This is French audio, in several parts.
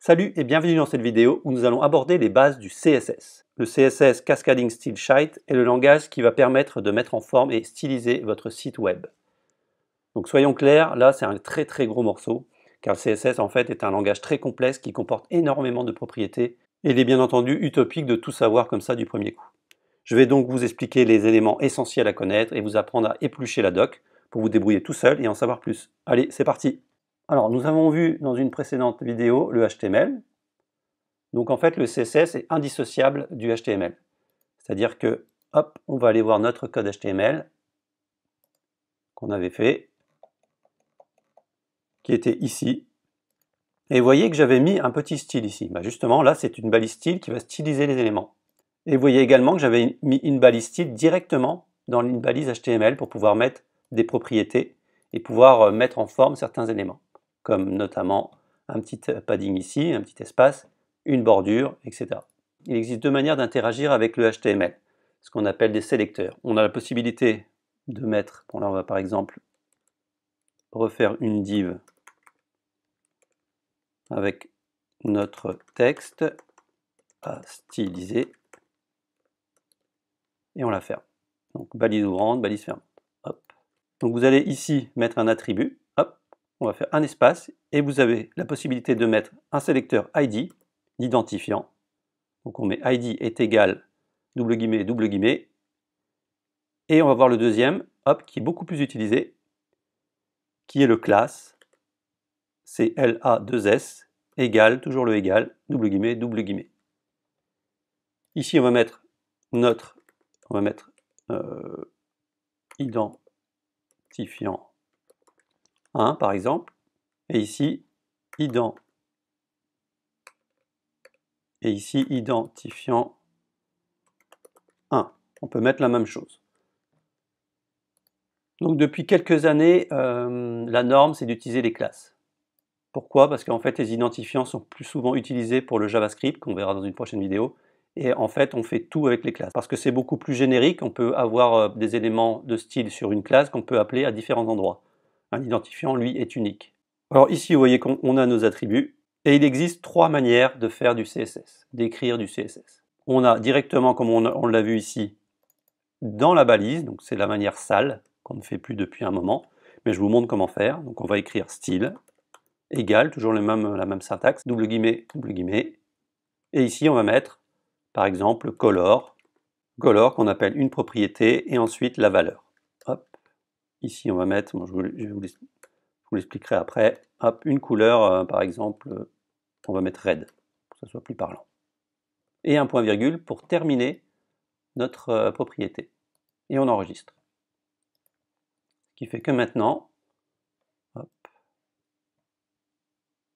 Salut et bienvenue dans cette vidéo où nous allons aborder les bases du CSS. Le CSS Cascading Style Sheet est le langage qui va permettre de mettre en forme et styliser votre site web. Donc soyons clairs, là c'est un très gros morceau, car le CSS en fait est un langage très complexe qui comporte énormément de propriétés et il est bien entendu utopique de tout savoir comme ça du premier coup. Je vais donc vous expliquer les éléments essentiels à connaître et vous apprendre à éplucher la doc pour vous débrouiller tout seul et en savoir plus. Allez, c'est parti! Alors, nous avons vu dans une précédente vidéo le HTML. Donc en fait, le CSS est indissociable du HTML. C'est-à-dire que, hop, on va aller voir notre code HTML qu'on avait fait, qui était ici. Et vous voyez que j'avais mis un petit style ici. Bah justement, là, c'est une balise style qui va styliser les éléments. Et vous voyez également que j'avais mis une balise style directement dans une balise HTML pour pouvoir mettre des propriétés et pouvoir mettre en forme certains éléments, comme notamment un petit padding ici, un petit espace, une bordure, etc. Il existe deux manières d'interagir avec le HTML, ce qu'on appelle des sélecteurs. On a la possibilité de mettre, bon là on va par exemple refaire une div avec notre texte à styliser et on la ferme. Donc balise ouvrante, balise fermante. Hop. Donc vous allez ici mettre un attribut, hop, on va faire un espace et vous avez la possibilité de mettre un sélecteur ID d'identifiant. Donc on met ID est égal double guillemets, et on va voir le deuxième, hop, qui est beaucoup plus utilisé, qui est le class, c'est LA2S, égal, toujours le égal, double guillemets. Ici on va mettre identifiant 1 par exemple, et ici identifiant 1. On peut mettre la même chose. Donc depuis quelques années, la norme c'est d'utiliser les classes. Pourquoi? Parce qu'en fait les identifiants sont plus souvent utilisés pour le JavaScript, qu'on verra dans une prochaine vidéo, et en fait on fait tout avec les classes. Parce que c'est beaucoup plus générique, on peut avoir des éléments de style sur une classe qu'on peut appeler à différents endroits. Un identifiant, lui, est unique. Alors ici vous voyez qu'on a nos attributs, et il existe trois manières de faire du CSS, d'écrire du CSS. On a directement, comme on l'a vu ici, dans la balise, donc c'est la manière sale, qu'on ne fait plus depuis un moment, mais je vous montre comment faire. Donc on va écrire style, égal, toujours la même syntaxe, double guillemets, et ici on va mettre, par exemple, color qu'on appelle une propriété, et ensuite la valeur. Hop. Ici on va mettre, bon, je vous l'expliquerai après, hop, une couleur, par exemple, on va mettre red, pour que ça soit plus parlant. Et un point virgule pour terminer notre propriété. Et on enregistre. Ce qui fait que maintenant, hop,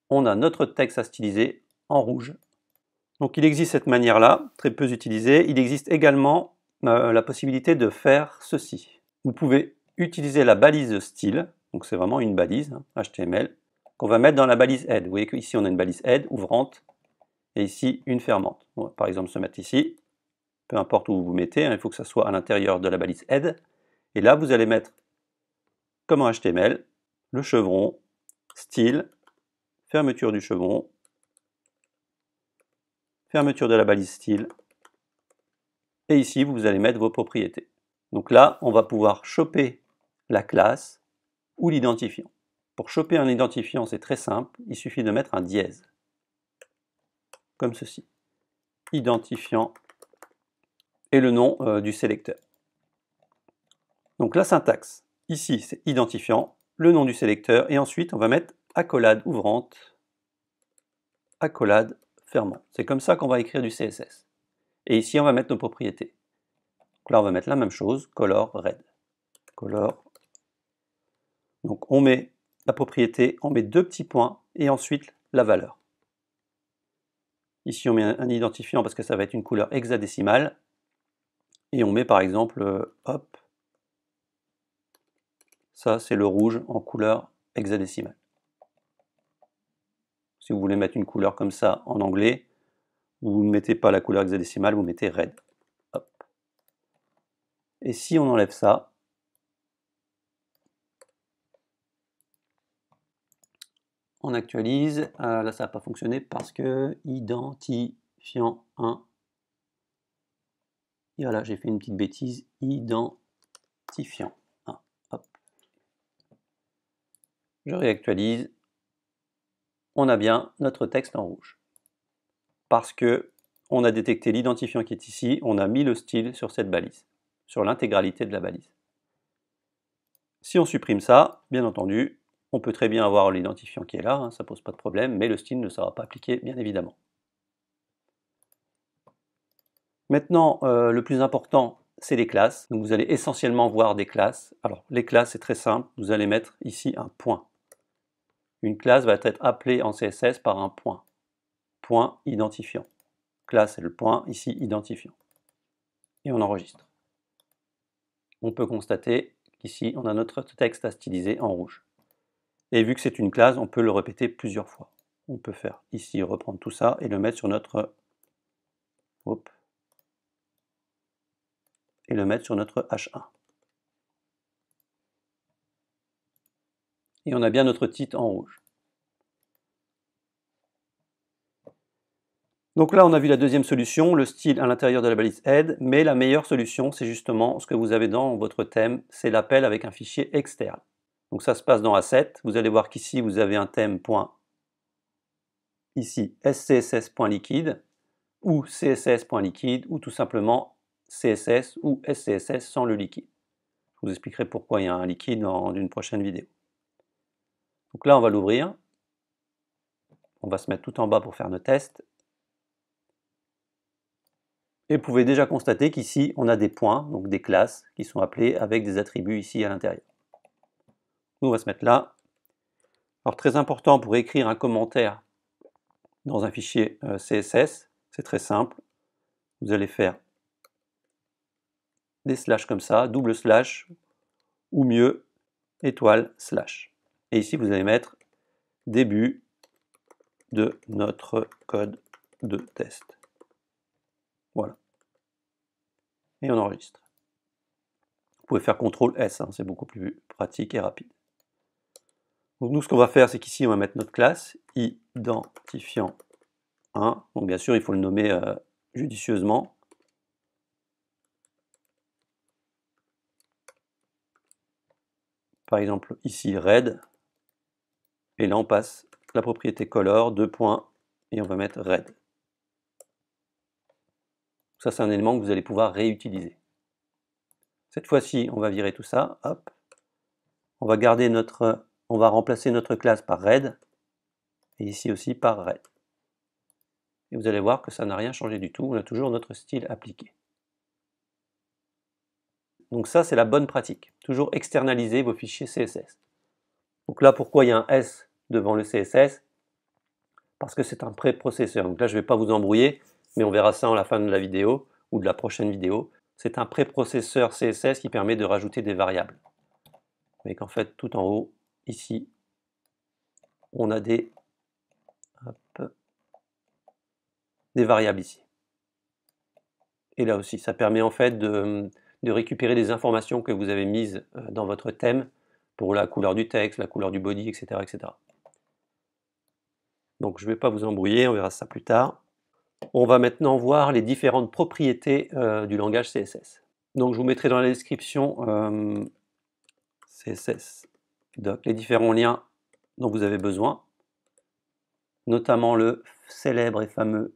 on a notre texte à styliser en rouge. Donc il existe cette manière-là, très peu utilisée. Il existe également la possibilité de faire ceci. Vous pouvez utiliser la balise style, donc c'est vraiment une balise HTML, qu'on va mettre dans la balise head. Vous voyez qu'ici on a une balise head ouvrante, et ici une fermante. On va par exemple se mettre ici, peu importe où vous vous mettez, il faut que ça soit à l'intérieur de la balise head. Et là vous allez mettre comme en HTML, le chevron, style, fermeture du chevron, fermeture de la balise style, et ici vous allez mettre vos propriétés. Donc là, on va pouvoir choper la classe ou l'identifiant. Pour choper un identifiant, c'est très simple, il suffit de mettre un dièse, comme ceci. Identifiant et le nom du sélecteur. Donc la syntaxe, ici c'est identifiant, le nom du sélecteur, et ensuite on va mettre accolade ouvrante, accolade fermante. C'est comme ça qu'on va écrire du CSS. Et ici on va mettre nos propriétés. Donc là on va mettre la même chose, color red. Color. Donc on met la propriété, on met deux petits points, et ensuite la valeur. Ici on met un identifiant parce que ça va être une couleur hexadécimale, et on met par exemple, hop, ça c'est le rouge en couleur hexadécimale. Si vous voulez mettre une couleur comme ça en anglais, vous ne mettez pas la couleur hexadécimale, vous mettez red. Hop. Et si on enlève ça, On actualise. Là, ça n'a pas fonctionné parce que identifiant 1. Et voilà, j'ai fait une petite bêtise. Identifiant 1. Hop. Je réactualise. On a bien notre texte en rouge. Parce que on a détecté l'identifiant qui est ici, on a mis le style sur cette balise, sur l'intégralité de la balise. Si on supprime ça, bien entendu, on peut très bien avoir l'identifiant qui est là, hein, ça pose pas de problème, mais le style ne sera pas appliqué, bien évidemment. Maintenant, le plus important, c'est les classes. Donc vous allez essentiellement voir des classes. Alors, les classes, c'est très simple. Vous allez mettre ici un point. Une classe va être appelée en CSS par un point. Point identifiant. Classe, c'est le point, ici, identifiant. Et on enregistre. On peut constater qu'ici, on a notre texte à styliser en rouge. Et vu que c'est une classe, on peut le répéter plusieurs fois. On peut faire ici, reprendre tout ça et le mettre sur notre... Hop. Et le mettre sur notre H1. Et on a bien notre titre en rouge. Donc là, on a vu la deuxième solution, le style à l'intérieur de la balise head, mais la meilleure solution, c'est justement ce que vous avez dans votre thème, c'est l'appel avec un fichier externe. Donc ça se passe dans Asset. Vous allez voir qu'ici, vous avez un thème point, ici, scss.liquide, ou css.liquide, ou tout simplement CSS ou SCSS sans le liquide. Je vous expliquerai pourquoi il y a un liquide dans une prochaine vidéo. Donc là, on va l'ouvrir. On va se mettre tout en bas pour faire nos tests. Et vous pouvez déjà constater qu'ici, on a des points, donc des classes, qui sont appelées avec des attributs ici à l'intérieur. Nous, on va se mettre là. Alors, très important pour écrire un commentaire dans un fichier CSS, c'est très simple. Vous allez faire des slash comme ça, double slash, ou mieux, étoile, slash. Et ici, vous allez mettre début de notre code de test. Voilà. Et on enregistre. Vous pouvez faire CTRL S, hein, c'est beaucoup plus pratique et rapide. Donc nous, ce qu'on va faire, c'est qu'ici, on va mettre notre classe, identifiant 1. Donc bien sûr, il faut le nommer judicieusement. Par exemple, ici, red. Et là, on passe la propriété color, 2 points, et on va mettre red. Ça, c'est un élément que vous allez pouvoir réutiliser. Cette fois-ci, on va virer tout ça. Hop. On va remplacer notre classe par red, et ici aussi par red. Et vous allez voir que ça n'a rien changé du tout, on a toujours notre style appliqué. Donc ça, c'est la bonne pratique. Toujours externaliser vos fichiers CSS. Donc là, pourquoi il y a un S devant le CSS? Parce que c'est un préprocesseur. Donc là, je ne vais pas vous embrouiller, mais on verra ça à la fin de la vidéo ou de la prochaine vidéo. C'est un préprocesseur CSS qui permet de rajouter des variables. Vous voyez qu'en fait, tout en haut, ici, on a des variables ici. Et là aussi, ça permet en fait de récupérer des informations que vous avez mises dans votre thème pour la couleur du texte, la couleur du body, etc. etc. Donc je ne vais pas vous embrouiller, on verra ça plus tard. On va maintenant voir les différentes propriétés du langage CSS. Donc je vous mettrai dans la description CSS doc, les différents liens dont vous avez besoin, notamment le célèbre et fameux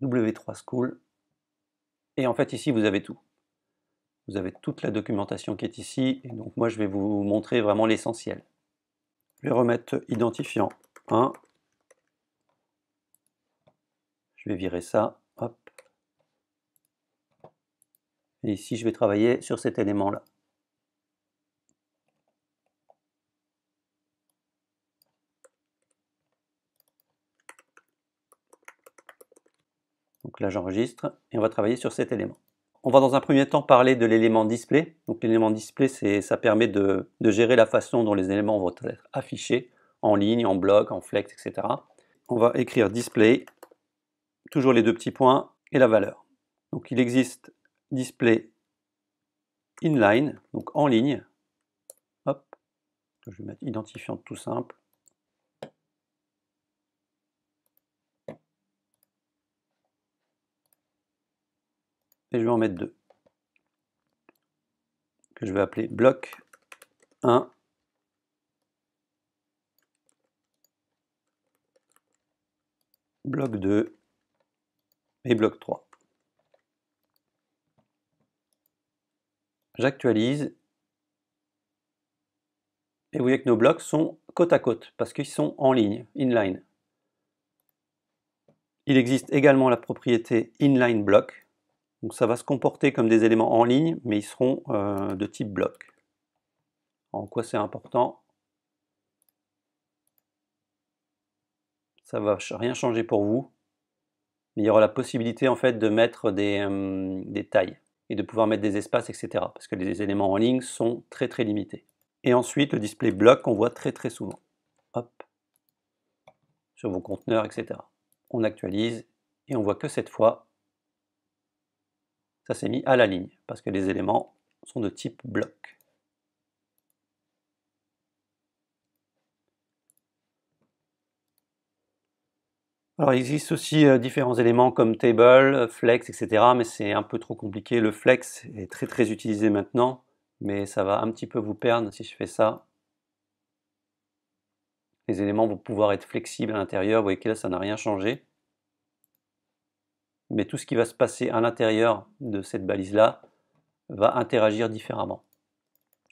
W3 School. Et en fait ici vous avez tout. Vous avez toute la documentation qui est ici, et donc moi je vais vous montrer vraiment l'essentiel. Je vais remettre identifiant 1. Je vais virer ça, hop. Et ici je vais travailler sur cet élément-là. Donc là j'enregistre, et on va travailler sur cet élément. On va dans un premier temps parler de l'élément display. Donc l'élément display, ça permet de gérer la façon dont les éléments vont être affichés, en ligne, en bloc, en flex, etc. On va écrire display, toujours les deux petits points, et la valeur. Donc il existe display inline, donc en ligne. Hop, je vais mettre identifiant tout simple. et je vais en mettre 2, que je vais appeler bloc 1, bloc 2 et bloc 3. J'actualise et vous voyez que nos blocs sont côte à côte parce qu'ils sont en ligne, inline. Il existe également la propriété inline block, donc ça va se comporter comme des éléments en ligne, mais ils seront de type bloc. En quoi c'est important? Ça ne va rien changer pour vous, mais il y aura la possibilité en fait de mettre des tailles et de pouvoir mettre des espaces, etc. Parce que les éléments en ligne sont très très limités. Et ensuite le display bloc qu'on voit très très souvent. Hop, sur vos conteneurs, etc. On actualise et on voit que cette fois, ça s'est mis à la ligne parce que les éléments sont de type bloc. Alors il existe aussi différents éléments comme table, flex, etc. Mais c'est un peu trop compliqué. Le flex est très très utilisé maintenant, mais ça va un petit peu vous perdre si je fais ça. Les éléments vont pouvoir être flexibles à l'intérieur. Vous voyez que là ça n'a rien changé. Mais tout ce qui va se passer à l'intérieur de cette balise-là va interagir différemment.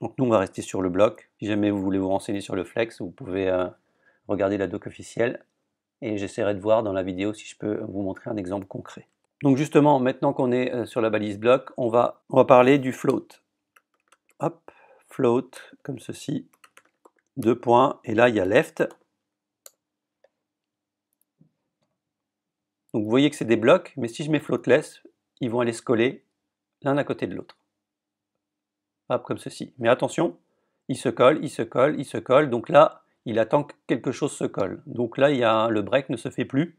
Donc nous on va rester sur le bloc. Si jamais vous voulez vous renseigner sur le flex, vous pouvez regarder la doc officielle. Et j'essaierai de voir dans la vidéo si je peux vous montrer un exemple concret. Donc justement, maintenant qu'on est sur la balise bloc, on va parler du float. Hop, float, comme ceci, 2 points, et là il y a left. Donc vous voyez que c'est des blocs, mais si je mets floatless, ils vont aller se coller l'un à côté de l'autre. Hop, comme ceci. Mais attention, ils se collent, ils se collent, ils se collent, donc là, il attend que quelque chose se colle. Donc là, le break ne se fait plus,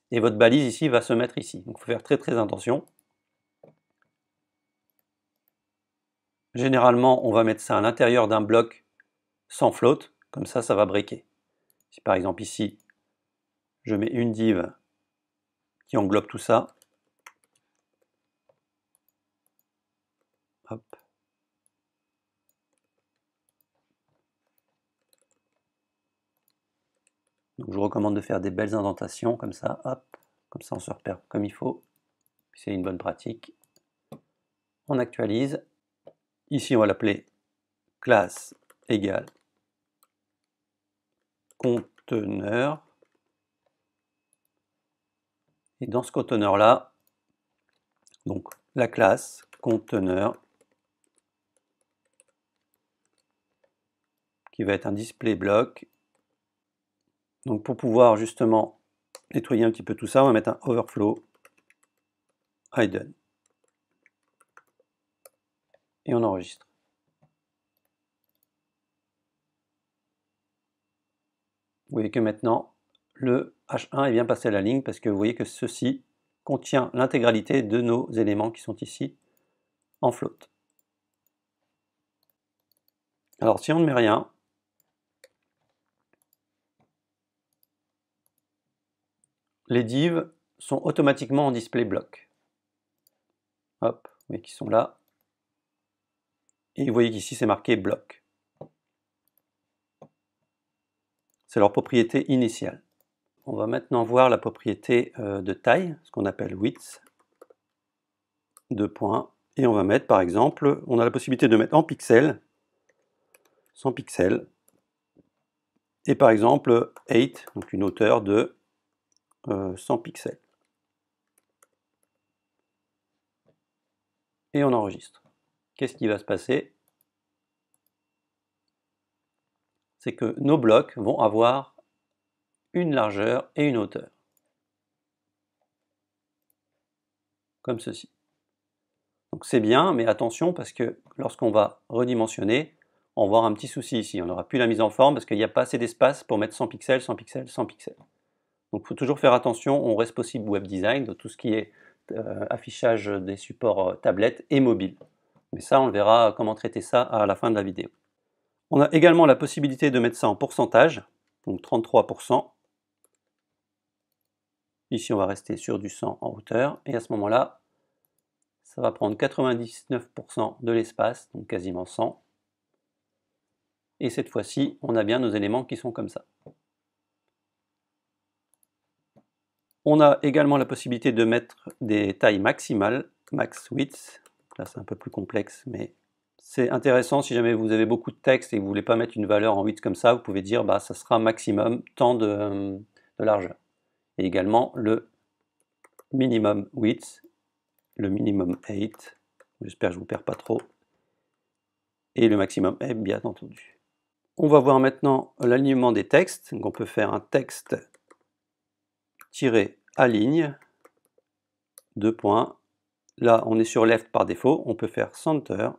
et votre balise ici va se mettre ici. Donc il faut faire très très attention. Généralement, on va mettre ça à l'intérieur d'un bloc sans float, comme ça va breaker. Si par exemple ici, je mets une div qui englobe tout ça, hop. Donc je vous recommande de faire des belles indentations comme ça, hop, comme ça on se repère comme il faut. C'est une bonne pratique. On actualise. Ici on va l'appeler classe égale conteneur. Et dans ce conteneur là, donc la classe conteneur qui va être un display block. Donc pour pouvoir justement nettoyer un petit peu tout ça, on va mettre un overflow hidden. Et on enregistre. Vous voyez que maintenant, le H1 est bien passé à la ligne parce que vous voyez que ceci contient l'intégralité de nos éléments qui sont ici en float. Alors si on ne met rien, les divs sont automatiquement en display block. Hop, vous voyez qu'ils sont là. Et vous voyez qu'ici c'est marqué bloc. C'est leur propriété initiale. On va maintenant voir la propriété de taille, ce qu'on appelle width, 2 points. Et on va mettre par exemple, on a la possibilité de mettre en pixels, 100 pixels, et par exemple 8, donc une hauteur de 100 pixels. Et on enregistre. Qu'est-ce qui va se passer? C'est que nos blocs vont avoir une largeur et une hauteur. Comme ceci. Donc c'est bien, mais attention parce que lorsqu'on va redimensionner, on va avoir un petit souci ici. On n'aura plus la mise en forme parce qu'il n'y a pas assez d'espace pour mettre 100 pixels, 100 pixels, 100 pixels. Donc il faut toujours faire attention, on reste possible web design, de tout ce qui est affichage des supports tablettes et mobiles. Mais ça, on verra comment traiter ça à la fin de la vidéo. On a également la possibilité de mettre ça en pourcentage, donc 33%. Ici, on va rester sur du 100 en hauteur, et à ce moment-là, ça va prendre 99% de l'espace, donc quasiment 100. Et cette fois-ci, on a bien nos éléments qui sont comme ça. On a également la possibilité de mettre des tailles maximales, max width. Là, c'est un peu plus complexe, mais c'est intéressant si jamais vous avez beaucoup de texte et que vous ne voulez pas mettre une valeur en width comme ça, vous pouvez dire bah, ça sera maximum tant de largeur. Et également le minimum width, le minimum height, j'espère que je ne vous perds pas trop, et le maximum height bien entendu. On va voir maintenant l'alignement des textes. Donc on peut faire un texte tiré à ligne, 2 points. Là, on est sur left par défaut. On peut faire center,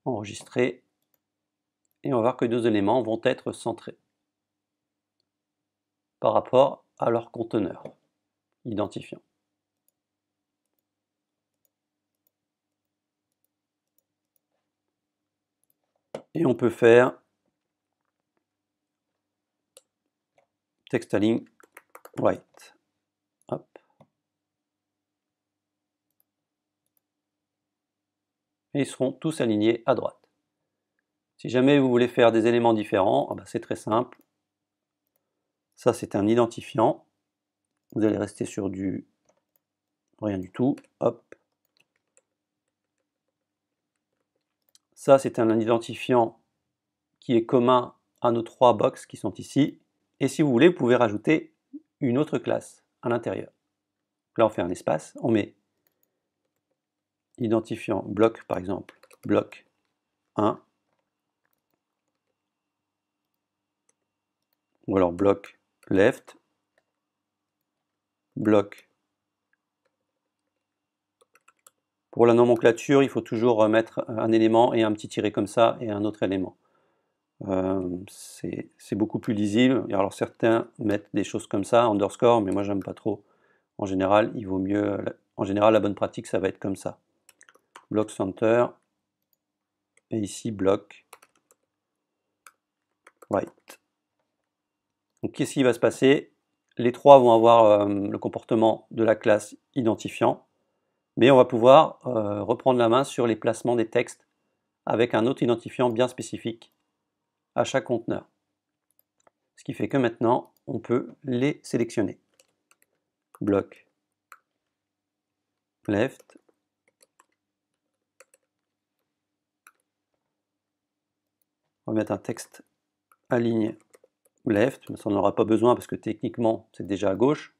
enregistrer, et on va voir que 2 éléments vont être centrés par rapport à leur conteneur identifiant. Et on peut faire text align right. Hop. Et ils seront tous alignés à droite. Si jamais vous voulez faire des éléments différents, c'est très simple. Ça, c'est un identifiant. Vous allez rester sur du rien du tout. Hop. Ça, c'est un identifiant qui est commun à nos 3 box qui sont ici. Et si vous voulez, vous pouvez rajouter une autre classe à l'intérieur. Là, on fait un espace. On met identifiant bloc, par exemple, bloc 1. Ou alors bloc left, bloc. Pour la nomenclature, il faut toujours remettre un élément et un petit tiret comme ça et un autre élément. C'est beaucoup plus lisible. Alors certains mettent des choses comme ça, underscore, mais moi j'aime pas trop. En général, il vaut mieux. En général, la bonne pratique, ça va être comme ça. Bloc center, et ici bloc right. Donc qu'est-ce qui va se passer? Les 3 vont avoir le comportement de la classe identifiant, mais on va pouvoir reprendre la main sur les placements des textes avec un autre identifiant bien spécifique à chaque conteneur. Ce qui fait que maintenant, on peut les sélectionner. Bloc left, on va mettre un texte à ligne left, mais ça on n'aura pas besoin parce que techniquement c'est déjà à gauche.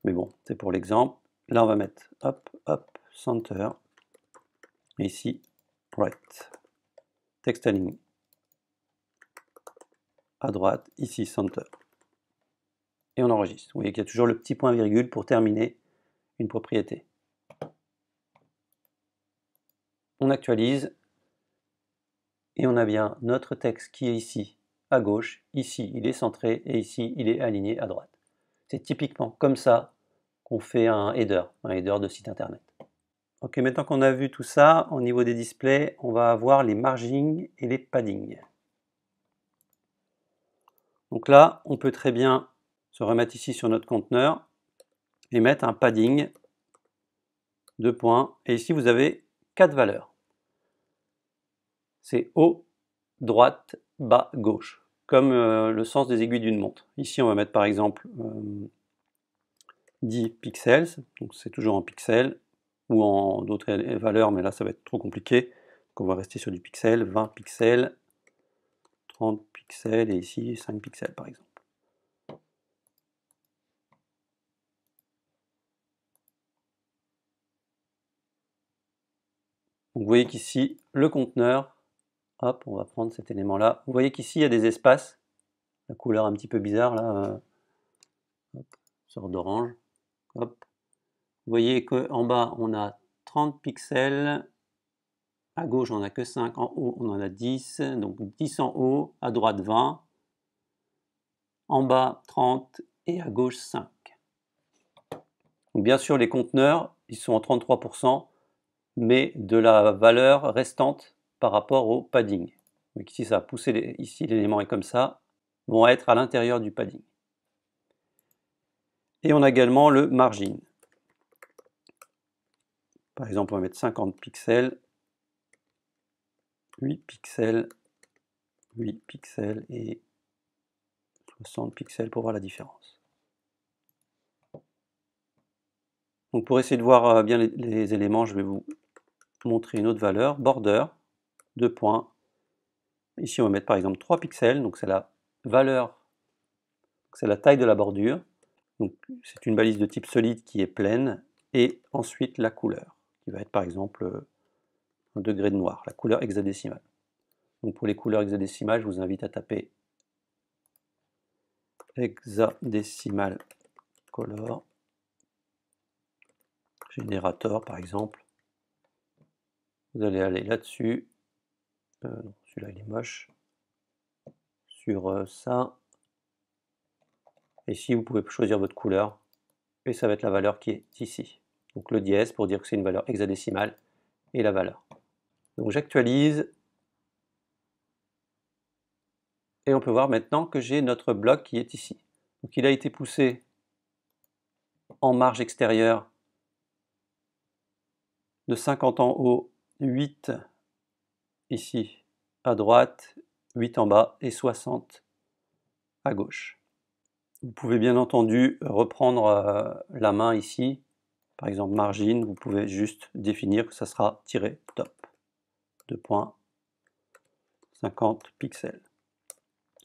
Mais bon, c'est pour l'exemple. Là on va mettre hop, hop, center, et ici right. Texte à ligne à droite, ici center. Et on enregistre. Vous voyez qu'il y a toujours le petit point virgule pour terminer une propriété. On actualise et on a bien notre texte qui est ici à gauche, ici il est centré et ici il est aligné à droite. C'est typiquement comme ça qu'on fait un header de site internet. Ok, maintenant qu'on a vu tout ça, au niveau des displays, on va avoir les margins et les paddings. Donc là, on peut très bien se remettre ici sur notre conteneur et mettre un padding, 2 points, et ici vous avez 4 valeurs. C'est haut, droite, bas, gauche, comme le sens des aiguilles d'une montre. Ici on va mettre par exemple 10 pixels, donc c'est toujours en pixels, ou en d'autres valeurs, mais là ça va être trop compliqué. Donc on va rester sur du pixel, 20 pixels, 30 pixels, et ici 5 pixels par exemple. Donc vous voyez qu'ici, le conteneur, hop, on va prendre cet élément-là. Vous voyez qu'ici, il y a des espaces, la couleur un petit peu bizarre, là, hop, sorte d'orange, hop. Vous voyez qu'en bas, on a 30 pixels, à gauche, on n'a que 5, en haut, on en a 10, donc 10 en haut, à droite 20, en bas 30 et à gauche 5. Donc bien sûr, les conteneurs, ils sont en 33%, mais de la valeur restante par rapport au padding. Donc ici, ça a poussé, ici l'élément est comme ça, vont être à l'intérieur du padding. Et on a également le margin. Par exemple, on va mettre 50 pixels, 8 pixels, 8 pixels et 60 pixels pour voir la différence. Donc pour essayer de voir bien les éléments, je vais vous montrer une autre valeur, border, 2 points. Ici, on va mettre par exemple 3 pixels, donc c'est la valeur, c'est la taille de la bordure. Donc c'est une balise de type solide qui est pleine, et ensuite la couleur, qui va être par exemple un degré de noir, la couleur hexadécimale. Donc pour les couleurs hexadécimales, je vous invite à taper hexadécimal color, générateur par exemple. Vous allez aller là-dessus, non, celui-là il est moche, sur ça, et ici vous pouvez choisir votre couleur, et ça va être la valeur qui est ici. Donc le dièse pour dire que c'est une valeur hexadécimale, et la valeur. Donc j'actualise, et on peut voir maintenant que j'ai notre bloc qui est ici. Donc il a été poussé en marge extérieure de 50 en haut, 8 ici à droite, 8 en bas et 60 à gauche. Vous pouvez bien entendu reprendre la main ici, par exemple margin, vous pouvez juste définir que ça sera tiré top, 2 points, 50 pixels.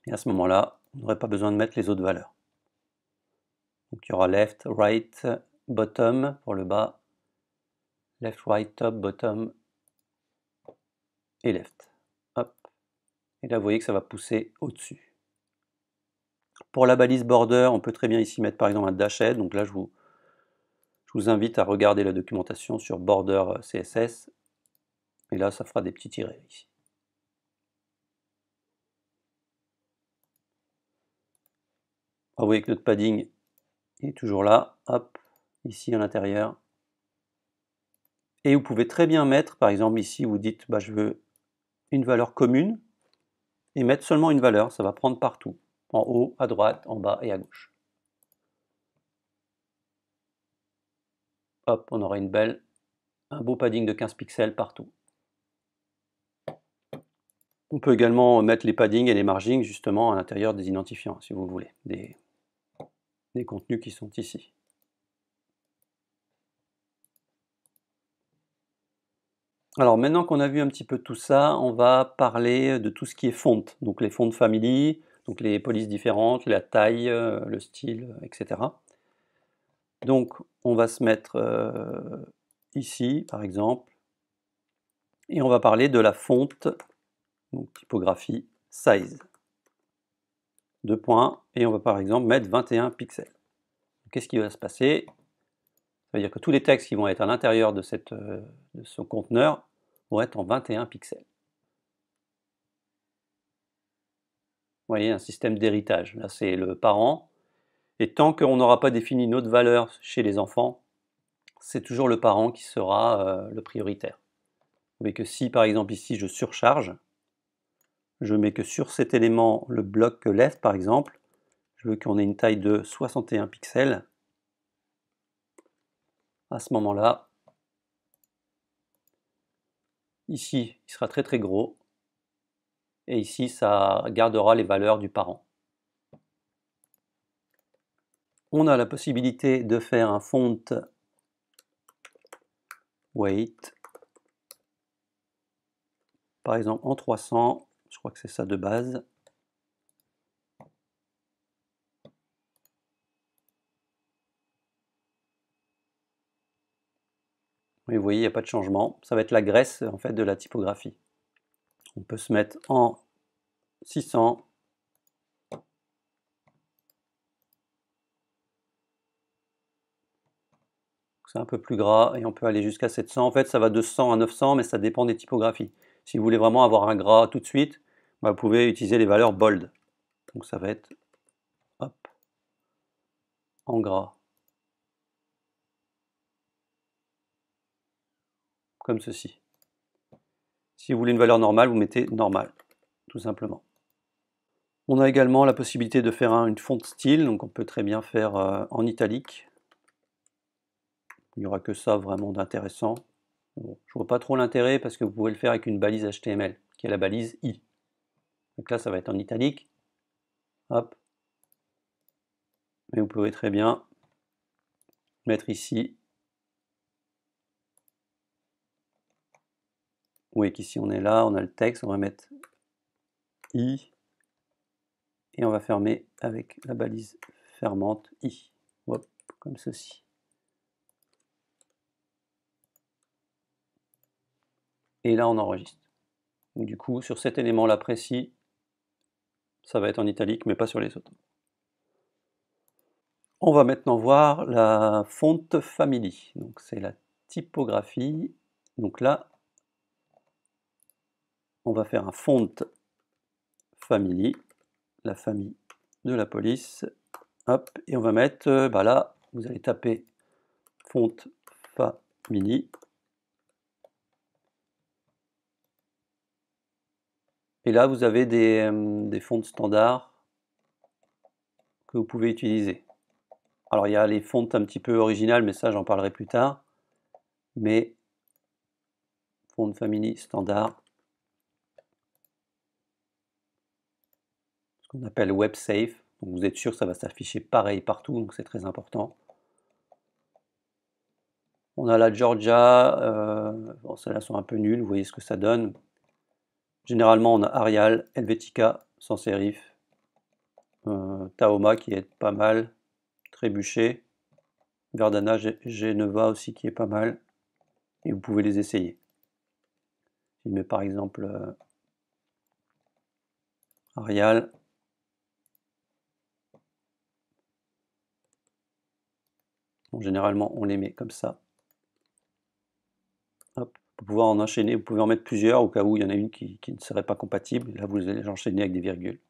Et à ce moment-là, on n'aurait pas besoin de mettre les autres valeurs. Donc il y aura left, right, bottom pour le bas, left, right, top, bottom et left. Hop. Et là, vous voyez que ça va pousser au-dessus. Pour la balise border, on peut très bien ici mettre par exemple un dashed. Donc là, je vous invite à regarder la documentation sur border CSS. Et là, ça fera des petits tirets ici. Vous voyez que notre padding est toujours là. Hop, ici à l'intérieur. Et vous pouvez très bien mettre, par exemple ici, vous dites, bah, je veux une valeur commune. Et mettre seulement une valeur, ça va prendre partout. En haut, à droite, en bas et à gauche. Hop, on aura un beau padding de 15 pixels partout. On peut également mettre les paddings et les margins justement à l'intérieur des identifiants, si vous voulez, des contenus qui sont ici. Alors maintenant qu'on a vu un petit peu tout ça, on va parler de tout ce qui est font, donc les font family, donc les polices différentes, la taille, le style, etc. Donc on va se mettre ici par exemple, et on va parler de la fonte, donc typographie size. 2 points, et on va par exemple mettre 21 pixels. Qu'est-ce qui va se passer? Ça veut dire que tous les textes qui vont être à l'intérieur de ce conteneur vont être en 21 pixels. Vous voyez, un système d'héritage. Là, c'est le parent. Et tant qu'on n'aura pas défini une autre valeur chez les enfants, c'est toujours le parent qui sera le prioritaire. Vous voyez que si, par exemple, ici, je surcharge, je mets que sur cet élément, le bloc left, par exemple, je veux qu'on ait une taille de 61 pixels. À ce moment-là, ici, il sera très très gros. Et ici, ça gardera les valeurs du parent. On a la possibilité de faire un font weight, par exemple en 300, je crois que c'est ça de base. Et vous voyez, il n'y a pas de changement. Ça va être la graisse en fait de la typographie. On peut se mettre en 600. C'est un peu plus gras et on peut aller jusqu'à 700. En fait, ça va de 100 à 900, mais ça dépend des typographies. Si vous voulez vraiment avoir un gras tout de suite, bah, vous pouvez utiliser les valeurs bold. Donc ça va être hop, en gras. Comme ceci. Si vous voulez une valeur normale, vous mettez normal, tout simplement. On a également la possibilité de faire une font style, donc on peut très bien faire en italique. Il n'y aura que ça vraiment d'intéressant. Bon, je vois pas trop l'intérêt parce que vous pouvez le faire avec une balise HTML, qui est la balise I. Donc là, ça va être en italique. Hop. Mais vous pouvez très bien mettre ici. Vous voyez qu'ici on est là, on a le texte, on va mettre I. Et on va fermer avec la balise fermante I. Hop, comme ceci. Et là, on enregistre. Donc, du coup, sur cet élément-là précis, ça va être en italique, mais pas sur les autres. On va maintenant voir la font family. Donc, c'est la typographie. Donc là, on va faire un font family, la famille de la police. Hop, et on va mettre, là, vous allez taper font family. Et là, vous avez des fonts standards que vous pouvez utiliser. Alors, il y a les fonts un petit peu originales, mais ça, j'en parlerai plus tard. Mais font family standard, ce qu'on appelle web safe. Donc, vous êtes sûr que ça va s'afficher pareil partout, donc c'est très important. On a la Georgia, bon, celles-là sont un peu nulles, vous voyez ce que ça donne. Généralement, on a Arial, Helvetica, sans sérif, Tahoma qui est pas mal, Trébuchet, Verdana, Geneva aussi qui est pas mal, et vous pouvez les essayer. Je mets par exemple Arial. Bon, généralement, on les met comme ça. Hop, pour pouvoir en enchaîner, vous pouvez en mettre plusieurs au cas où il y en a une qui ne serait pas compatible. Là, vous allez enchaîner avec des virgules.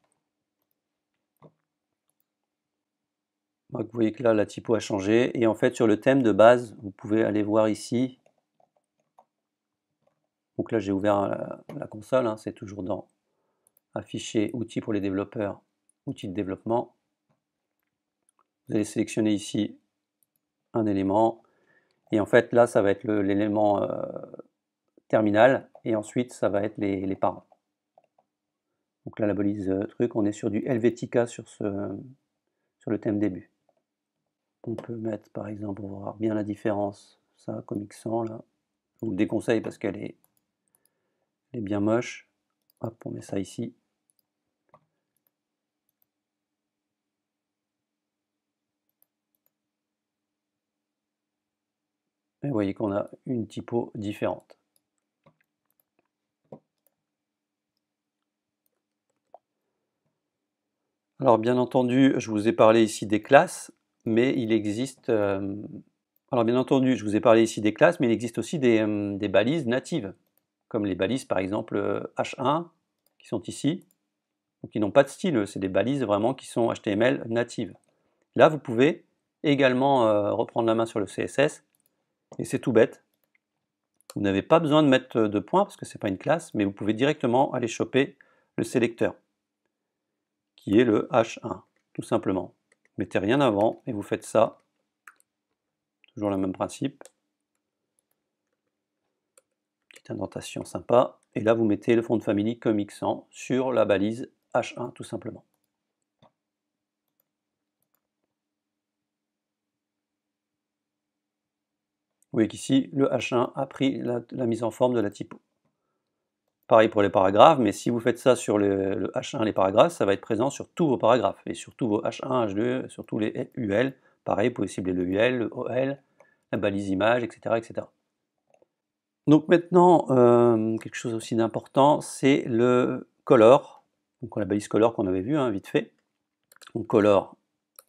Donc, vous voyez que là, la typo a changé. Et en fait, sur le thème de base, vous pouvez aller voir ici. Donc là, j'ai ouvert la console. Hein, c'est toujours dans Afficher, outils pour les développeurs, outils de développement. Vous allez sélectionner ici un élément. Et en fait, là, ça va être l'élément terminal. Et ensuite, ça va être les parents. Donc là, la balise truc, on est sur du Helvetica sur le thème début. On peut mettre par exemple, on va voir bien la différence, ça, Comic Sans là. Je vous le déconseille parce qu'elle est bien moche. Hop, on met ça ici. Et vous voyez qu'on a une typo différente. Alors bien entendu, je vous ai parlé ici des classes, mais il existe... alors bien entendu, je vous ai parlé ici des classes, mais il existe aussi des balises natives, comme les balises par exemple H1, qui sont ici, donc qui n'ont pas de style, c'est des balises vraiment qui sont HTML natives. Là, vous pouvez également reprendre la main sur le CSS, et c'est tout bête. Vous n'avez pas besoin de mettre de points, parce que ce n'est pas une classe, mais vous pouvez directement aller choper le sélecteur, qui est le H1, tout simplement. Vous mettez rien avant, et vous faites ça. Toujours le même principe. Petite indentation sympa. Et là, vous mettez le font family Comic Sans sur la balise H1, tout simplement. Vous voyez qu'ici, le H1 a pris la mise en forme de la typo. Pareil pour les paragraphes, mais si vous faites ça sur le H1, les paragraphes, ça va être présent sur tous vos paragraphes, et sur tous vos H1, H2, sur tous les UL. Pareil, vous pouvez cibler le UL, le OL, la balise image, etc. etc. Donc maintenant, quelque chose aussi d'important, c'est le color. Donc la balise color qu'on avait vu, hein, vite fait. On colore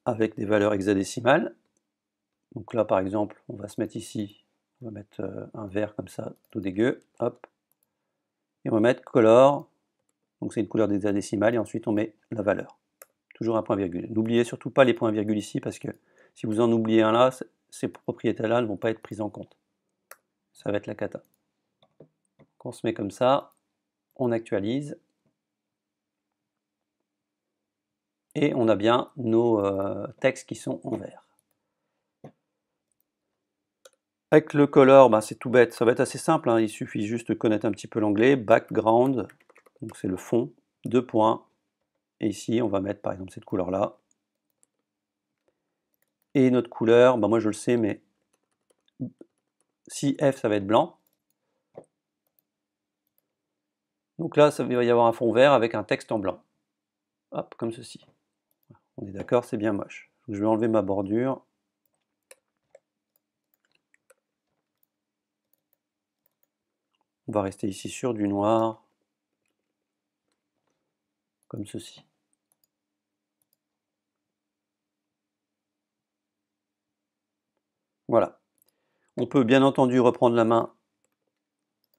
avec des valeurs hexadécimales. Donc là, par exemple, on va se mettre ici, on va mettre un vert comme ça, tout dégueu, hop. Et on va mettre color, donc c'est une couleur hexadécimale, et ensuite on met la valeur. Toujours un point virgule. N'oubliez surtout pas les points virgules ici, parce que si vous en oubliez un là, ces propriétés-là ne vont pas être prises en compte. Ça va être la cata. Donc on se met comme ça, on actualise. et on a bien nos textes qui sont en vert. Avec le color, bah, c'est tout bête, ça va être assez simple, hein. Il suffit juste de connaître un petit peu l'anglais. Background, donc c'est le fond, 2 points, et ici on va mettre par exemple cette couleur-là. Et notre couleur, bah, moi je le sais, mais si F ça va être blanc. Donc là, il va y avoir un fond vert avec un texte en blanc. Hop, comme ceci. On est d'accord, c'est bien moche. Je vais enlever ma bordure. On va rester ici sur du noir, comme ceci. Voilà. On peut bien entendu reprendre la main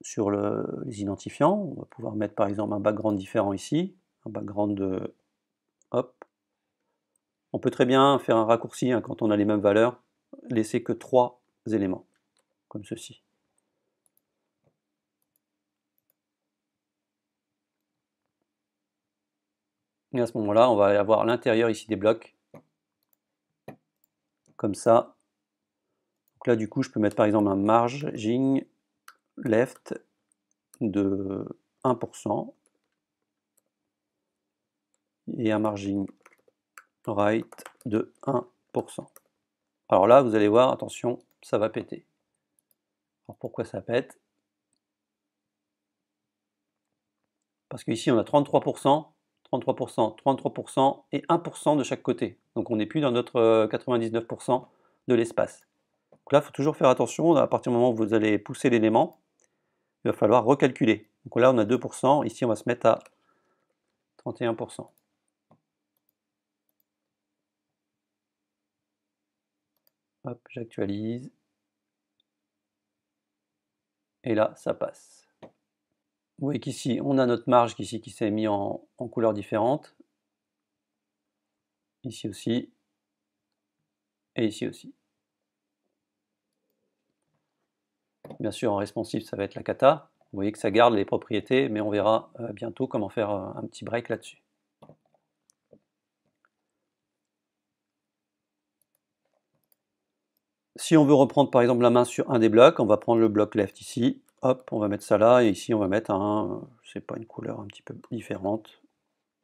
sur les identifiants. On va pouvoir mettre par exemple un background différent ici, un background de... Hop. On peut très bien faire un raccourci, hein, quand on a les mêmes valeurs, laisser que 3 éléments, comme ceci. Et à ce moment-là, on va avoir l'intérieur ici des blocs, comme ça. Donc là, du coup, je peux mettre par exemple un margin left de 1% et un margin right de 1%. Alors là, vous allez voir, attention, ça va péter. Alors pourquoi ça pète? Parce qu'ici, on a 33%, 33%, 33% et 1% de chaque côté. Donc on n'est plus dans notre 99% de l'espace. Donc là, il faut toujours faire attention, à partir du moment où vous allez pousser l'élément, il va falloir recalculer. Donc là, on a 2%, ici on va se mettre à 31%. Hop, j'actualise. Et là, ça passe. Vous voyez qu'ici, on a notre marge qui s'est mis en couleurs différentes. Ici aussi. Et ici aussi. Bien sûr, en responsive, ça va être la cata. Vous voyez que ça garde les propriétés, mais on verra bientôt comment faire un petit break là-dessus. Si on veut reprendre par exemple la main sur un des blocs, on va prendre le bloc left ici, hop, on va mettre ça là, et ici on va mettre un, je sais pas, une couleur un petit peu différente,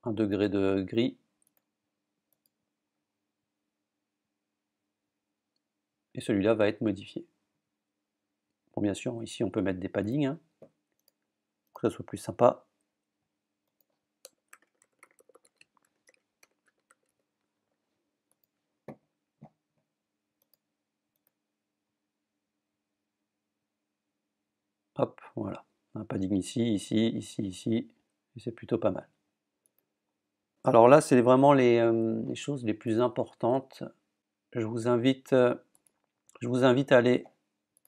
un degré de gris. Et celui-là va être modifié. Bon, bien sûr, ici on peut mettre des paddings, hein, pour que ça soit plus sympa. Hop, voilà. Un padding ici, ici, ici, ici, et c'est plutôt pas mal. Alors là, c'est vraiment les choses les plus importantes. Je vous invite à aller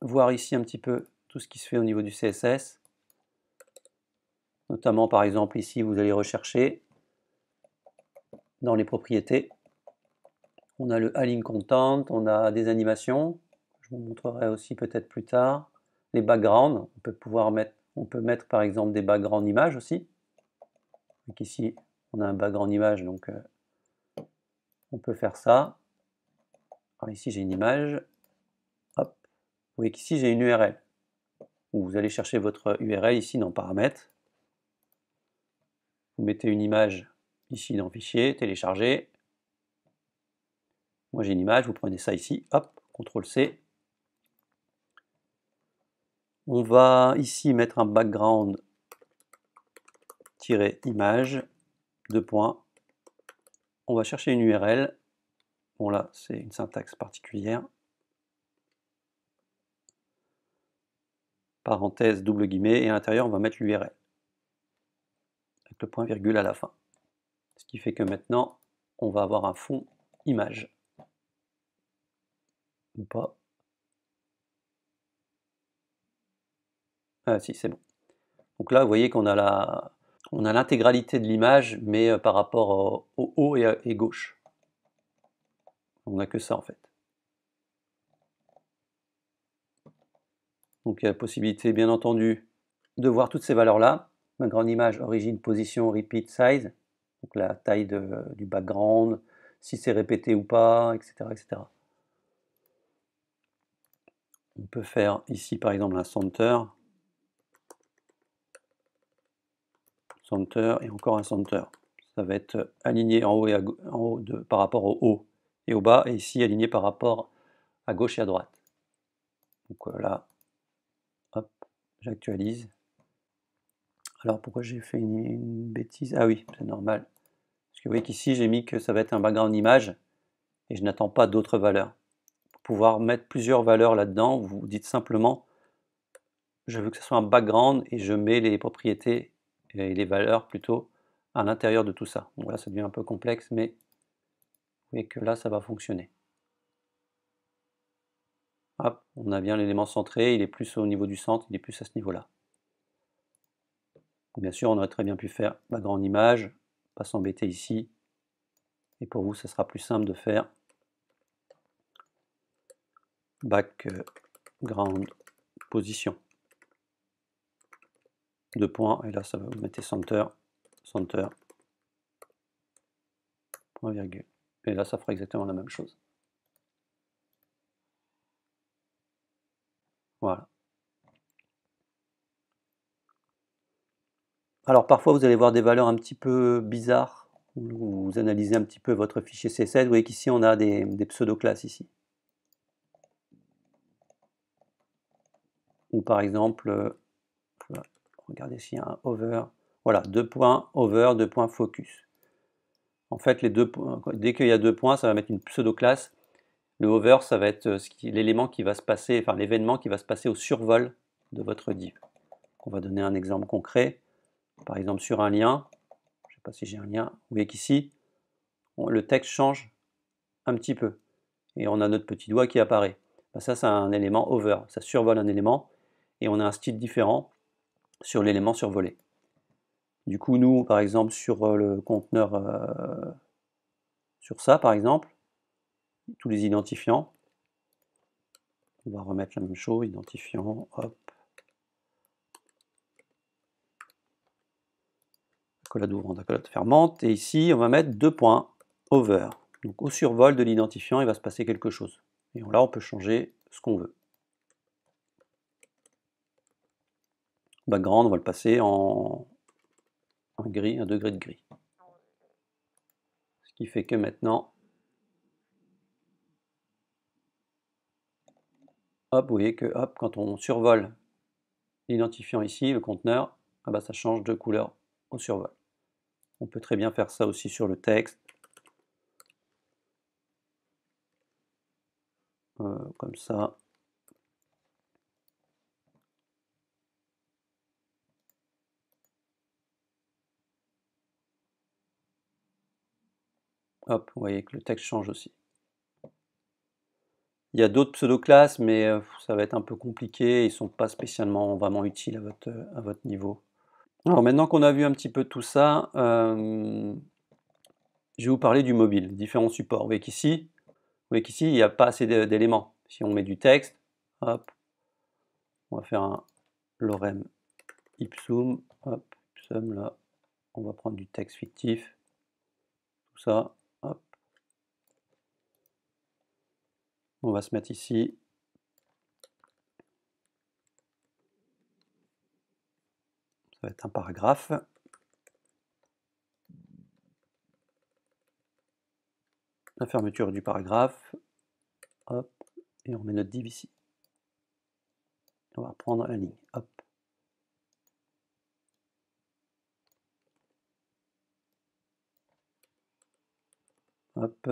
voir ici un petit peu tout ce qui se fait au niveau du CSS. Notamment, par exemple, ici, vous allez rechercher dans les propriétés. On a le align content, on a des animations. Je vous montrerai aussi peut-être plus tard. Les backgrounds, on peut mettre par exemple des backgrounds images aussi. Donc ici, on a un background image, donc on peut faire ça. Alors ici, j'ai une image. Hop. Vous voyez qu'ici, j'ai une URL. Vous allez chercher votre URL ici dans paramètres. Vous mettez une image ici dans fichier, télécharger. Moi j'ai une image, vous prenez ça ici, hop, CTRL-C. On va ici mettre un background image, 2 points. On va chercher une URL. Bon là, c'est une syntaxe particulière. Parenthèse, double guillemets, et à l'intérieur, on va mettre l'URL. Avec le point virgule à la fin. Ce qui fait que maintenant, on va avoir un fond image. Ou pas. Ah si, c'est bon. Donc là, vous voyez qu'on a l'intégralité de l'image, mais par rapport au haut et gauche. On n'a que ça en fait. Donc il y a la possibilité, bien entendu, de voir toutes ces valeurs-là. Ma grande image, origine, position, repeat, size. Donc la taille du background, si c'est répété ou pas, etc., etc. On peut faire ici par exemple un center et encore un center. Ça va être aligné en haut et en haut par rapport au haut et au bas, et ici aligné par rapport à gauche et à droite. Donc là, hop, j'actualise. Alors pourquoi j'ai fait une bêtise? Ah oui, c'est normal. Parce que vous voyez qu'ici j'ai mis que ça va être un background image et je n'attends pas d'autres valeurs. Pour pouvoir mettre plusieurs valeurs là-dedans, vous dites simplement je veux que ce soit un background et je mets les propriétés et les valeurs plutôt à l'intérieur de tout ça. Donc là ça devient un peu complexe, mais vous voyez que là ça va fonctionner. Hop, on a bien l'élément centré, il est plus au niveau du centre, il est plus à ce niveau-là. Bien sûr, on aurait très bien pu faire background image, pas s'embêter ici. Et pour vous, ça sera plus simple de faire background position. Deux points, et là, ça va vous mettre center, center, point virgule. Et là, ça fera exactement la même chose. Voilà. Alors parfois, vous allez voir des valeurs un petit peu bizarres. Vous analysez un petit peu votre fichier CSS. Vous voyez qu'ici, on a des pseudo-classes ici. Ou par exemple, regardez s'il y a un over. Voilà, 2 points over, 2 points focus. En fait, les deux points, dès qu'il y a 2 points, ça va mettre une pseudo-classe. Le hover, ça va être l'élément qui va se passer, enfin l'événement qui va se passer au survol de votre div. On va donner un exemple concret. Par exemple, sur un lien, je ne sais pas si j'ai un lien, vous voyez qu'ici, le texte change un petit peu. Et on a notre petit doigt qui apparaît. Ça, c'est un élément over. Ça survole un élément et on a un style différent sur l'élément survolé. Du coup, nous, par exemple, sur le conteneur, sur ça, par exemple, tous les identifiants, on va remettre la même chose, identifiant, hop, accolade ouvrante, accolade fermante, et ici, on va mettre 2 points, over. Donc au survol de l'identifiant, il va se passer quelque chose. Et là, on peut changer ce qu'on veut. Background, on va le passer en gris, 1 degré de gris. Ce qui fait que maintenant, hop, vous voyez que hop, quand on survole l'identifiant ici, le conteneur, ah bah, ça change de couleur au survol. On peut très bien faire ça aussi sur le texte. Comme ça. Hop, vous voyez que le texte change aussi. Il y a d'autres pseudo-classes, mais ça va être un peu compliqué. Ils ne sont pas spécialement vraiment utiles à votre niveau. Alors maintenant qu'on a vu un petit peu tout ça, je vais vous parler du mobile, différents supports. Vous voyez qu'ici, il n'y a pas assez d'éléments. Si on met du texte, hop, on va faire un lorem ipsum, hop, ipsum là, on va prendre du texte fictif, tout ça, hop. On va se mettre ici. Ça va être un paragraphe. La fermeture du paragraphe. Hop. Et on met notre div ici. On va prendre la ligne. Hop. Hop.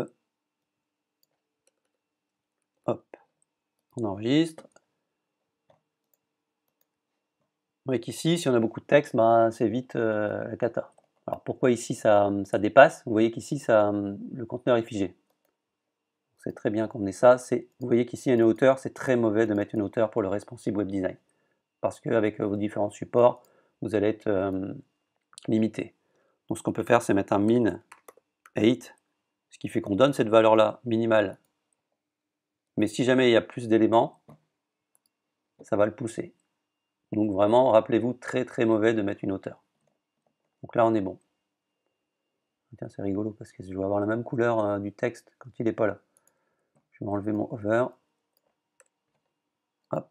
Hop. On enregistre. Vous voyez qu'ici, si on a beaucoup de texte, bah, c'est vite la cata. Alors pourquoi ici ça dépasse? Vous voyez qu'ici le conteneur est figé. C'est très bien qu'on ait ça. Vous voyez qu'ici il y a une hauteur, c'est très mauvais de mettre une hauteur pour le responsive web design. Parce qu'avec vos différents supports, vous allez être limité. Donc ce qu'on peut faire, c'est mettre un min 8, ce qui fait qu'on donne cette valeur-là minimale. Mais si jamais il y a plus d'éléments, ça va le pousser. Donc vraiment, rappelez-vous, très très mauvais de mettre une hauteur. Donc là, on est bon. Tiens, c'est rigolo parce que je dois avoir la même couleur du texte quand il n'est pas là. Je vais enlever mon hover. Hop.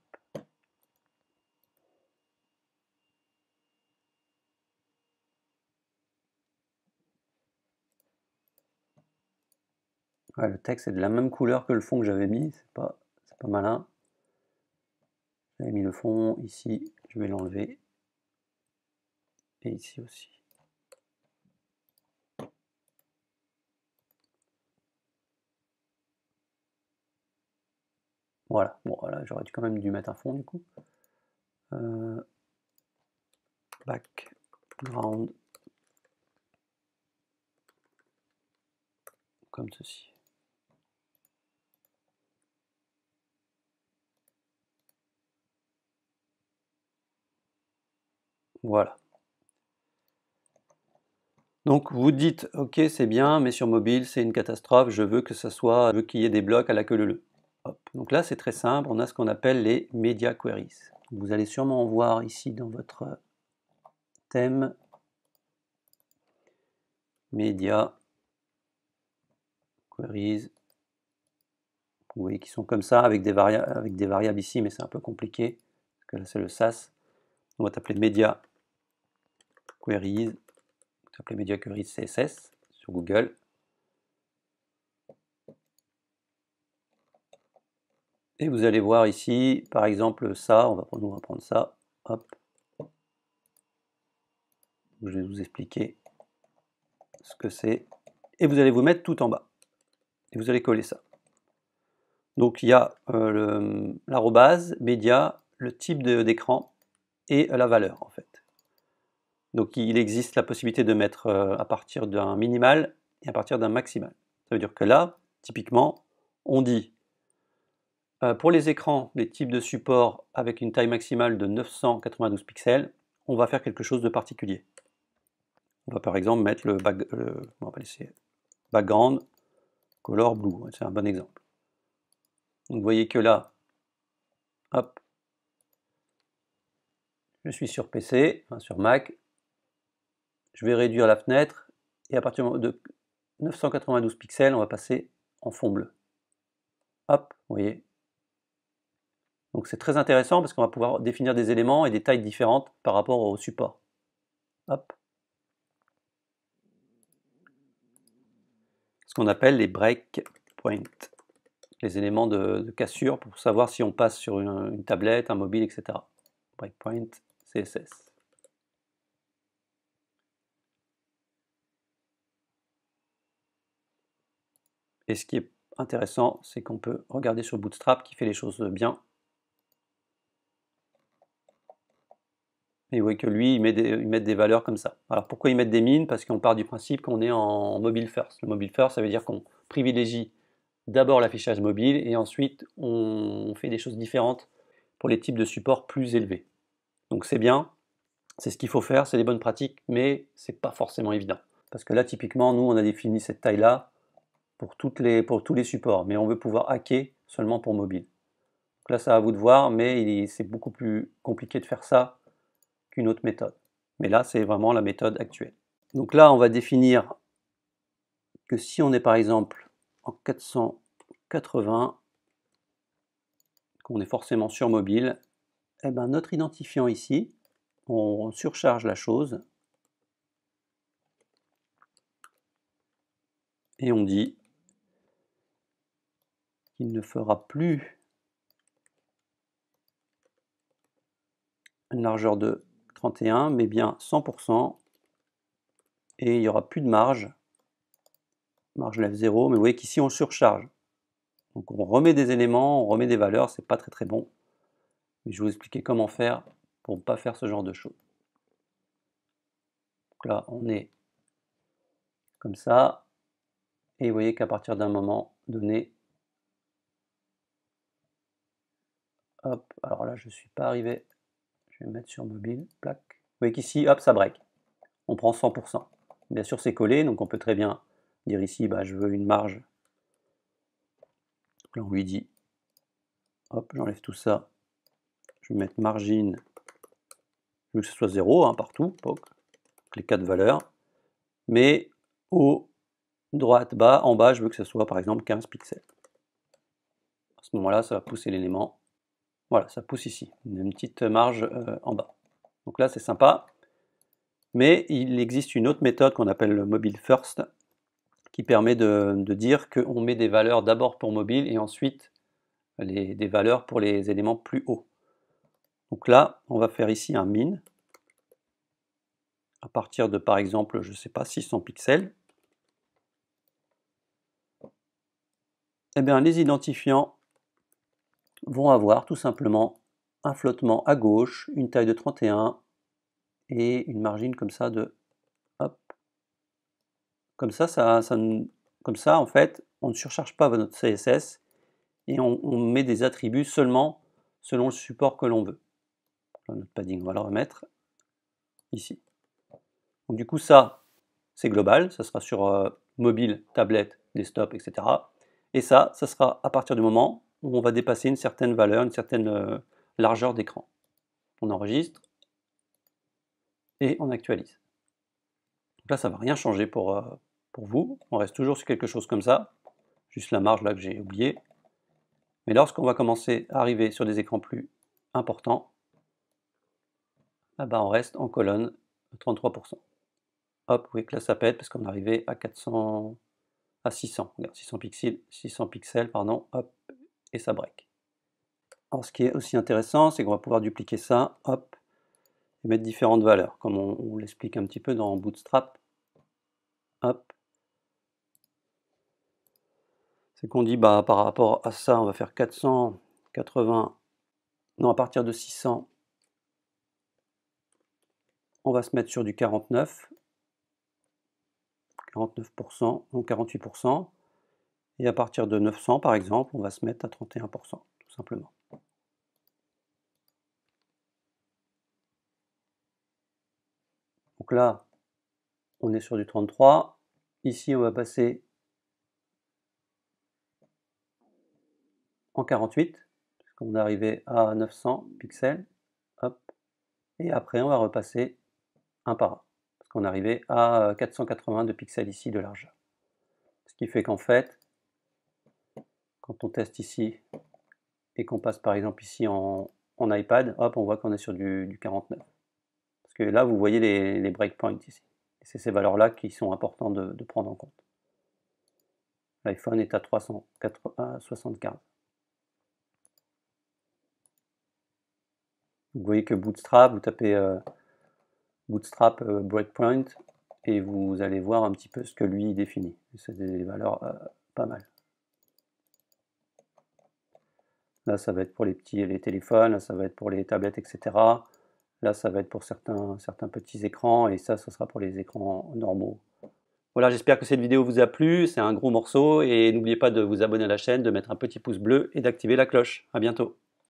Ouais, le texte est de la même couleur que le fond que j'avais mis, c'est pas malin. J'avais mis le fond ici, je vais l'enlever. Et ici aussi. Voilà, bon voilà, j'aurais quand même dû mettre un fond du coup. Background. Comme ceci. Voilà. Donc vous dites, ok c'est bien, mais sur mobile c'est une catastrophe, je veux que ça soit, je veux qu'il y ait des blocs à la queue leu. Hop. Donc là c'est très simple, on a ce qu'on appelle les media queries. Vous allez sûrement en voir ici dans votre thème, media queries. Vous voyez qu'ils sont comme ça avec des variables ici, mais c'est un peu compliqué, parce que là c'est le SAS. On va t'appeler media queries, on va t'appeler media queries CSS sur Google. Et vous allez voir ici, par exemple, ça, on va prendre ça, hop. Je vais vous expliquer ce que c'est. Et vous allez vous mettre tout en bas. Et vous allez coller ça. Donc il y a l'arrobase, média, le type d'écran et la valeur en fait. Donc il existe la possibilité de mettre à partir d'un minimal et à partir d'un maximal. Ça veut dire que là, typiquement, on dit pour les écrans, les types de support avec une taille maximale de 992 pixels, on va faire quelque chose de particulier. On va par exemple mettre on va laisser background color blue, c'est un bon exemple. Donc vous voyez que là, hop, je suis sur PC, enfin sur Mac, je vais réduire la fenêtre et à partir de 992 pixels, on va passer en fond bleu. Hop, vous voyez. Donc c'est très intéressant parce qu'on va pouvoir définir des éléments et des tailles différentes par rapport au support. Hop. Ce qu'on appelle les breakpoints, les éléments de cassure pour savoir si on passe sur une tablette, un mobile, etc. Breakpoint CSS. Et ce qui est intéressant, c'est qu'on peut regarder sur Bootstrap qui fait les choses bien. Et vous voyez que lui, il met des valeurs comme ça. Alors pourquoi ils mettent des mines? Parce qu'on part du principe qu'on est en mobile first. Le mobile first, ça veut dire qu'on privilégie d'abord l'affichage mobile et ensuite on fait des choses différentes pour les types de supports plus élevés. Donc c'est bien, c'est ce qu'il faut faire, c'est des bonnes pratiques, mais c'est pas forcément évident. Parce que là, typiquement, nous, on a défini cette taille-là pour tous les supports, mais on veut pouvoir hacker seulement pour mobile. Donc là, c'est à vous de voir, mais c'est beaucoup plus compliqué de faire ça qu'une autre méthode. Mais là, c'est vraiment la méthode actuelle. Donc là, on va définir que si on est par exemple en 480, qu'on est forcément sur mobile, eh ben notre identifiant ici, on surcharge la chose et on dit qu'il ne fera plus une largeur de 31, mais bien 100%, et il n'y aura plus de marge lève 0, mais vous voyez qu'ici on surcharge. Donc on remet des éléments, on remet des valeurs, c'est pas très bon, mais je vais vous expliquer comment faire pour ne pas faire ce genre de choses. Donc là on est comme ça, et vous voyez qu'à partir d'un moment donné, hop, alors là je ne suis pas arrivé, je vais me mettre sur mobile, plaque. Vous voyez qu'ici, hop, ça break. On prend 100%. Bien sûr c'est collé, donc on peut très bien dire ici, bah, je veux une marge. Donc là on lui dit, hop, j'enlève tout ça, je vais mettre margin, je veux que ce soit 0 hein, partout, les 4 valeurs, mais haut, droite, bas. En bas, je veux que ce soit par exemple 15 pixels. À ce moment-là, ça va pousser l'élément. Voilà, ça pousse ici, une petite marge en bas. Donc là, c'est sympa. Mais il existe une autre méthode qu'on appelle le mobile first, qui permet de dire qu'on met des valeurs d'abord pour mobile et ensuite des valeurs pour les éléments plus hauts. Donc là, on va faire ici un min à partir de, par exemple, je ne sais pas, 600 pixels. Eh bien, les identifiants vont avoir tout simplement un flottement à gauche, une taille de 31 et une margine comme ça de... Hop, comme ça, comme ça, en fait, on ne surcharge pas notre CSS et on met des attributs seulement selon le support que l'on veut. Notre padding, on va le remettre ici. Donc du coup, ça, c'est global, ça sera sur mobile, tablette, desktop, etc. Et ça sera à partir du moment où on va dépasser une certaine valeur, une certaine largeur d'écran. On enregistre et on actualise. Donc là, ça ne va rien changer pour vous. On reste toujours sur quelque chose comme ça. Juste la marge là que j'ai oublié. Mais lorsqu'on va commencer à arriver sur des écrans plus importants, ah ben on reste en colonne 33%. Hop, vous voyez que là ça pète parce qu'on est arrivé à 400, à 600. Regarde, 600 pixels, pardon, hop, et ça break. Alors ce qui est aussi intéressant, c'est qu'on va pouvoir dupliquer ça, hop, et mettre différentes valeurs, comme on l'explique un petit peu dans Bootstrap. Hop. C'est qu'on dit, bah, par rapport à ça, on va faire 480, non, à partir de 600, on va se mettre sur du 49%, donc 48%, et à partir de 900, par exemple, on va se mettre à 31%, tout simplement. Donc là, on est sur du 33. Ici, on va passer en 48, puisqu'on est arrivé à 900 pixels. Hop. Et après, on va repasser un par un, parce qu'on est arrivé à 482 pixels ici de largeur. Ce qui fait qu'en fait, quand on teste ici, et qu'on passe par exemple ici en iPad, hop, on voit qu'on est sur du 49. Parce que là, vous voyez les breakpoints ici. Et c'est ces valeurs-là qui sont importantes de prendre en compte. L'iPhone est à 375. Vous voyez que Bootstrap, vous tapez Bootstrap breakpoint et vous allez voir un petit peu ce que lui définit. C'est des valeurs pas mal. Là, ça va être pour les téléphones, là, ça va être pour les tablettes, etc. Là, ça va être pour certains petits écrans, et ça sera pour les écrans normaux. Voilà, j'espère que cette vidéo vous a plu, c'est un gros morceau, et n'oubliez pas de vous abonner à la chaîne, de mettre un petit pouce bleu et d'activer la cloche. À bientôt.